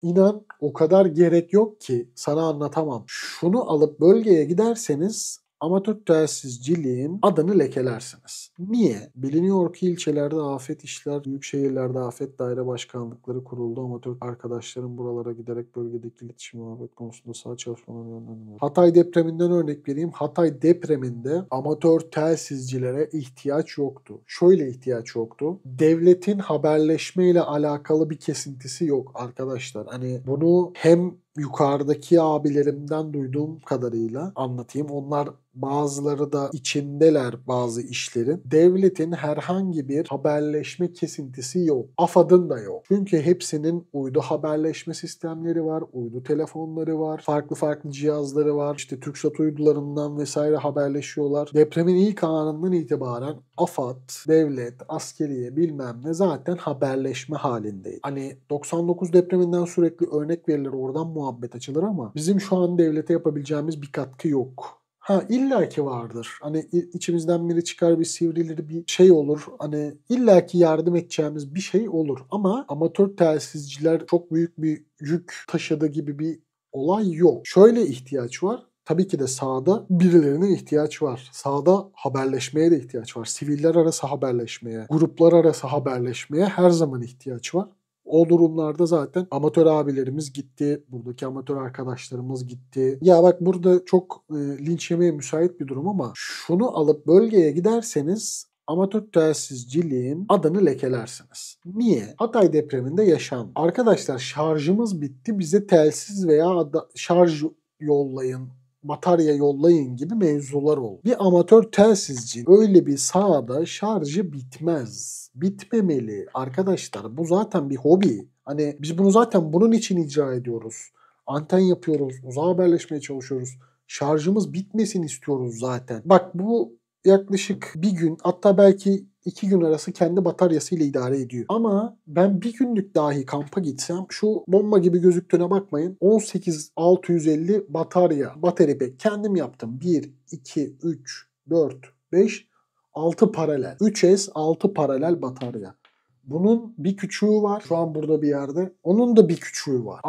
İnan o kadar gerek yok ki sana anlatamam. Şunu alıp bölgeye giderseniz amatör telsizciliğin adını lekelersiniz. Niye? Biliniyor ki ilçelerde afet işler, büyük şehirlerde afet daire başkanlıkları kuruldu. Amatör arkadaşlarım buralara giderek bölgedeki iletişim ve afet konusunda saha çalışmalarını yönlendiriyor. Hatay depreminden örnek vereyim. Hatay depreminde amatör telsizcilere ihtiyaç yoktu. Şöyle ihtiyaç yoktu. Devletin haberleşme ile alakalı bir kesintisi yok arkadaşlar. Hani bunu hem yukarıdaki abilerimden duyduğum kadarıyla anlatayım. Onlar bazıları da içindeler bazı işlerin. Devletin herhangi bir haberleşme kesintisi yok. AFAD'ın da yok. Çünkü hepsinin uydu haberleşme sistemleri var, uydu telefonları var, farklı farklı cihazları var. İşte TürkSat uydularından vesaire haberleşiyorlar. Depremin ilk anından itibaren AFAD, devlet, askeriye bilmem ne zaten haberleşme halindeydi. Hani 99 depreminden sürekli örnek verilir, oradan muhabbet açılır ama bizim şu an devlete yapabileceğimiz bir katkı yok. Ha illaki vardır. Hani içimizden biri çıkar bir sivrilir bir şey olur. Hani illaki yardım edeceğimiz bir şey olur. Ama amatör telsizciler çok büyük bir yük taşıdı gibi bir olay yok. Şöyle ihtiyaç var. Tabii ki de sahada birilerine ihtiyaç var. Sahada haberleşmeye de ihtiyaç var. Siviller arası haberleşmeye, gruplar arası haberleşmeye her zaman ihtiyaç var. O durumlarda zaten amatör abilerimiz gitti. Buradaki amatör arkadaşlarımız gitti. Ya bak burada çok linç yemeye müsait bir durum ama şunu alıp bölgeye giderseniz amatör telsizciliğin adını lekelersiniz. Niye? Hatay depreminde yaşandı. Arkadaşlar şarjımız bitti. Bize telsiz veya şarj yollayın, batarya yollayın gibi mevzular oldu. Bir amatör telsizci öyle bir sahada şarjı bitmez. Bitmemeli arkadaşlar. Bu zaten bir hobi. Hani biz bunu zaten bunun için icra ediyoruz. Anten yapıyoruz, uzağa haberleşmeye çalışıyoruz. Şarjımız bitmesin istiyoruz zaten. Bak bu yaklaşık bir gün hatta belki 2 gün arası kendi bataryasıyla idare ediyor. Ama ben bir günlük dahi kampa gitsem şu bomba gibi gözüktüğüne bakmayın. 18650 batarya, battery pack kendim yaptım. 1, 2, 3, 4, 5, 6 paralel. 3S 6 paralel batarya. Bunun bir küçüğü var şu an burada bir yerde. Onun da bir küçüğü var.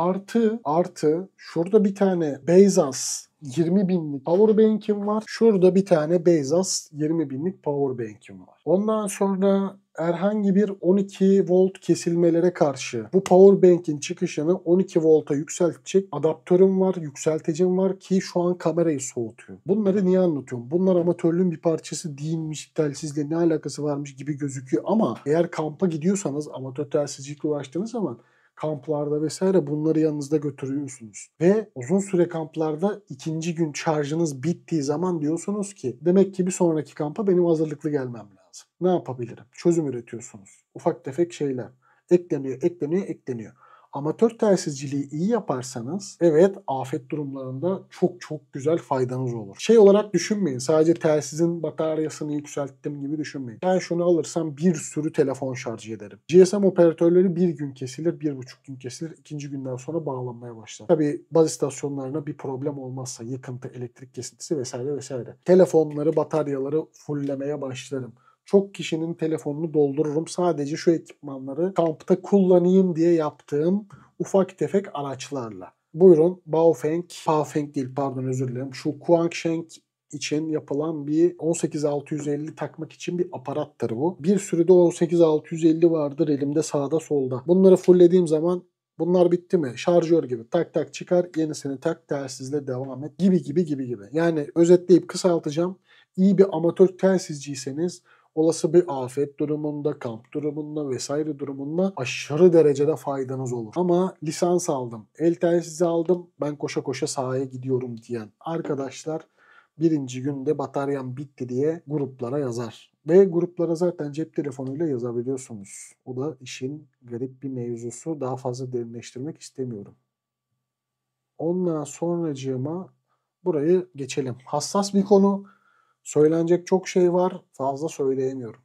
Artı şurada bir tane Beyzas 20 binlik powerbank'im var. Şurada bir tane Beyzas 20 binlik powerbank'im var. Ondan sonra herhangi bir 12 volt kesilmelere karşı bu powerbank'in çıkışını 12 volta yükseltecek adaptörüm var, yükselticim var ki şu an kamerayı soğutuyor. Bunları niye anlatıyorum? Bunlar amatörlüğün bir parçası değilmiş, telsizle ne alakası varmış gibi gözüküyor ama eğer kampa gidiyorsanız, amatör telsizcilikle uğraştığınız zaman kamplarda vesaire bunları yanınızda götürüyorsunuz. Ve uzun süre kamplarda ikinci gün şarjınız bittiği zaman diyorsunuz ki demek ki bir sonraki kampa benim hazırlıklı gelmem lazım. Ne yapabilirim? Çözüm üretiyorsunuz. Ufak tefek şeyler. Ekleniyor. Amatör telsizciliği iyi yaparsanız evet afet durumlarında çok çok güzel faydanız olur. Şey olarak düşünmeyin. Sadece telsizin bataryasını yükselttim gibi düşünmeyin. Ben şunu alırsam bir sürü telefon şarj ederim. GSM operatörleri bir gün kesilir, 1,5 gün kesilir. İkinci günden sonra bağlanmaya başlar. Tabii baz istasyonlarına bir problem olmazsa yıkıntı, elektrik kesintisi vesaire vesaire. Telefonları, bataryaları fulllemeye başlarım. Çok kişinin telefonunu doldururum. Sadece şu ekipmanları kampta kullanayım diye yaptığım ufak tefek araçlarla. Buyurun Baofeng değil pardon özür dilerim. Şu Kuangsheng için yapılan bir 18650 takmak için bir aparattır bu. Bir sürü de 18650 vardır elimde sağda solda. Bunları fulllediğim zaman bunlar bitti mi? Şarjör gibi tak tak çıkar, yenisini tak, telsizle devam et gibi. Yani özetleyip kısaltacağım. İyi bir amatör telsizciyseniz olası bir afet durumunda, kamp durumunda vesaire durumunda aşırı derecede faydanız olur. Ama lisans aldım, el telsizi aldım, ben koşa koşa sahaya gidiyorum diyen arkadaşlar birinci günde bataryam bitti diye gruplara yazar. Ve gruplara zaten cep telefonuyla yazabiliyorsunuz. O da işin garip bir mevzusu. Daha fazla derinleştirmek istemiyorum. Ondan sonracığıma burayı geçelim. Hassas bir konu. Söylenecek çok şey var. Fazla söyleyemiyorum.